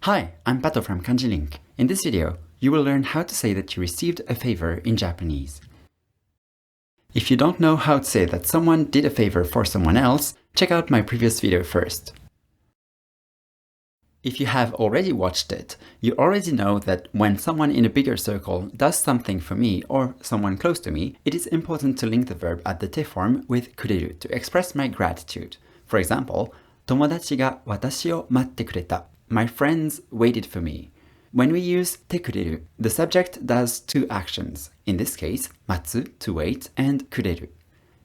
Hi, I'm Pato from Kanji Link. In this video, you will learn how to say that you received a favor in Japanese. If you don't know how to say that someone did a favor for someone else, check out my previous video first. If you have already watched it, you already know that when someone in a bigger circle does something for me or someone close to me, it is important to link the verb at the te form with kureru to express my gratitude. For example, tomodachi ga watashi o matte kureta. My friends waited for me. When we use te kureru, the subject does two actions. In this case, matsu, to wait, and kureru.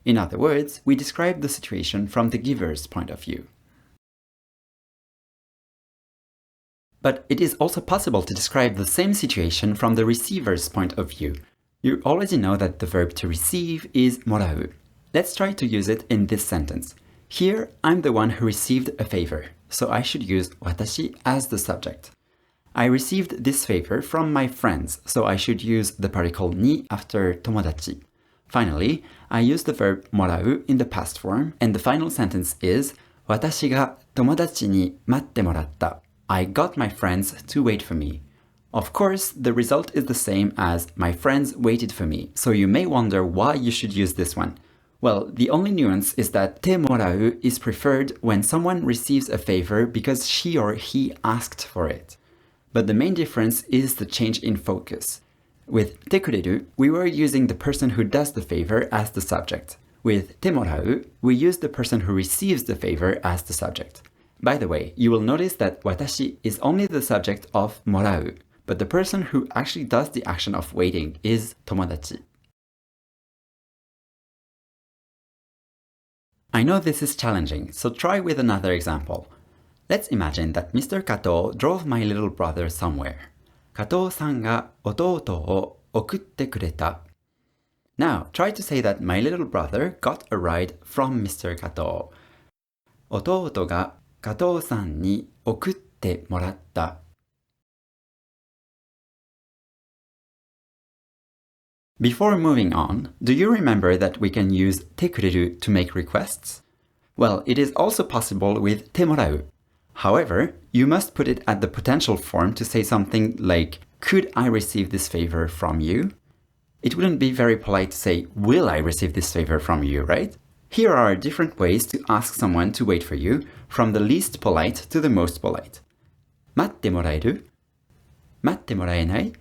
In other words, we describe the situation from the giver's point of view. But it is also possible to describe the same situation from the receiver's point of view. You already know that the verb to receive is morau. Let's try to use it in this sentence. Here, I'm the one who received a favor, so I should use watashi as the subject. I received this favor from my friends, so I should use the particle ni after tomodachi. Finally, I use the verb morau in the past form, and the final sentence is watashi ga tomodachi ni matte moratta. I got my friends to wait for me. Of course, the result is the same as my friends waited for me, so you may wonder why you should use this one. Well, the only nuance is that te-morau is preferred when someone receives a favor because she or he asked for it. But the main difference is the change in focus. With te kureru, we were using the person who does the favor as the subject. With te-morau, we use the person who receives the favor as the subject. By the way, you will notice that watashi is only the subject of morau, but the person who actually does the action of waiting is tomodachi. I know this is challenging, so try with another example. Let's imagine that Mr. Kato drove my little brother somewhere. Kato-san ga otôto o okutte kureta. Now, try to say that my little brother got a ride from Mr. Kato. Otôto ga Kato-san ni okutte moratta. Before moving on, do you remember that we can use te kureru to make requests? Well, it is also possible with te morau. However, you must put it at the potential form to say something like, could I receive this favor from you? It wouldn't be very polite to say, will I receive this favor from you, right? Here are different ways to ask someone to wait for you, from the least polite to the most polite. Matte moraeru? Matte moraenai?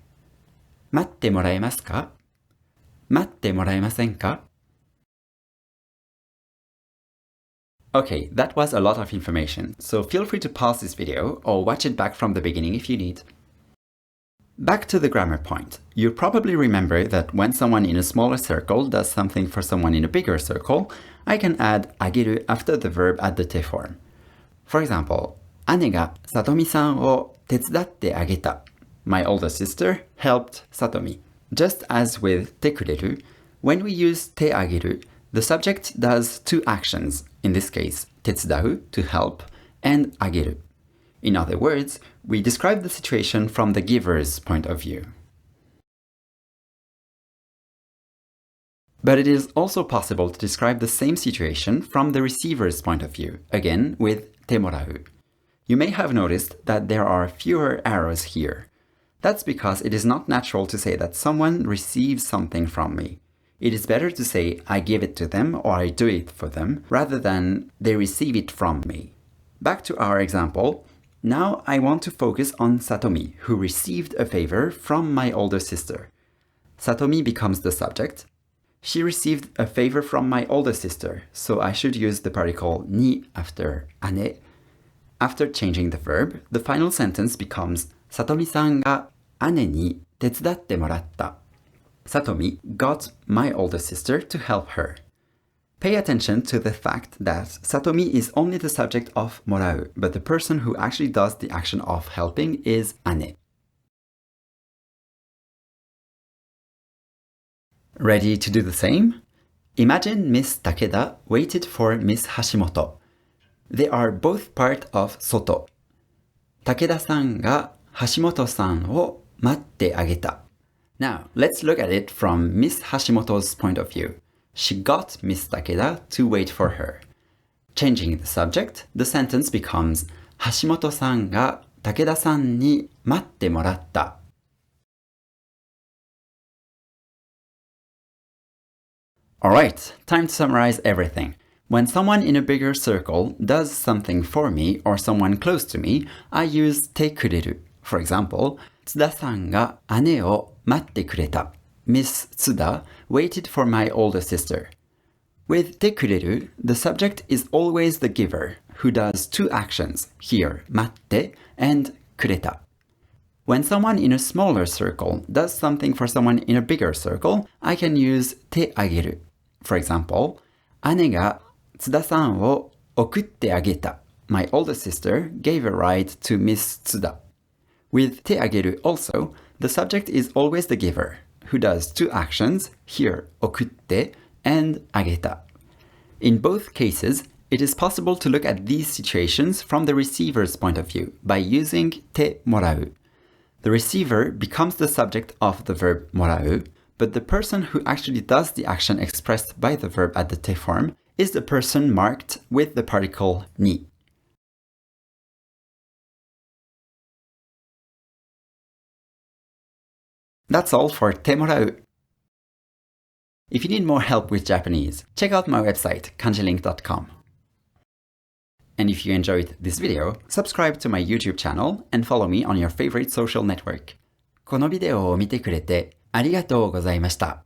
Matte moraemasu ka? Matte moraemasen ka? Okay, that was a lot of information, so feel free to pause this video or watch it back from the beginning if you need. Back to the grammar point. You probably remember that when someone in a smaller circle does something for someone in a bigger circle, I can add ageru after the verb at the te form. For example, ane ga Satomi-san o tetsudatte ageta. My older sister helped Satomi. Just as with te kureru, when we use te ageru, the subject does two actions, in this case, tetsudau, to help, and ageru. In other words, we describe the situation from the giver's point of view. But it is also possible to describe the same situation from the receiver's point of view, again with te morau. You may have noticed that there are fewer arrows here. That's because it is not natural to say that someone receives something from me. It is better to say I give it to them or I do it for them, rather than they receive it from me. Back to our example. Now I want to focus on Satomi, who received a favor from my older sister. Satomi becomes the subject. She received a favor from my older sister, so I should use the particle ni after ane. After changing the verb, the final sentence becomes Satomi-san ga ane ni tetsudatte moratta. Satomi got my older sister to help her. Pay attention to the fact that Satomi is only the subject of morau, but the person who actually does the action of helping is ane. Ready to do the same? Imagine Miss Takeda waited for Miss Hashimoto. They are both part of soto. Takeda-san ga Hashimoto-san o matte ageta. Now, let's look at it from Miss Hashimoto's point of view. She got Miss Takeda to wait for her. Changing the subject, the sentence becomes Hashimoto-san ga 武田さんに待ってもらった。Alright, time to summarize everything. When someone in a bigger circle does something for me or someone close to me, I use てくれる. For example, 津田さんが姉を待ってくれた. Miss Tsuda waited for my older sister. With てくれる, the subject is always the giver, who does two actions, here 待って and くれた. When someone in a smaller circle does something for someone in a bigger circle, I can use てあげる. For example, 姉が津田さんを送ってあげた. My older sister gave a ride to Miss Tsuda. With てあげる also, the subject is always the giver, who does two actions, here 送って and あげた. In both cases, it is possible to look at these situations from the receiver's point of view by using てもらう. The receiver becomes the subject of the verb もらう, but the person who actually does the action expressed by the verb at the て form is the person marked with the particle に. That's all for てもらう. If you need more help with Japanese, check out my website, kanjilink.com. And if you enjoyed this video, subscribe to my YouTube channel and follow me on your favorite social network. このビデオを見てくれてありがとうございました。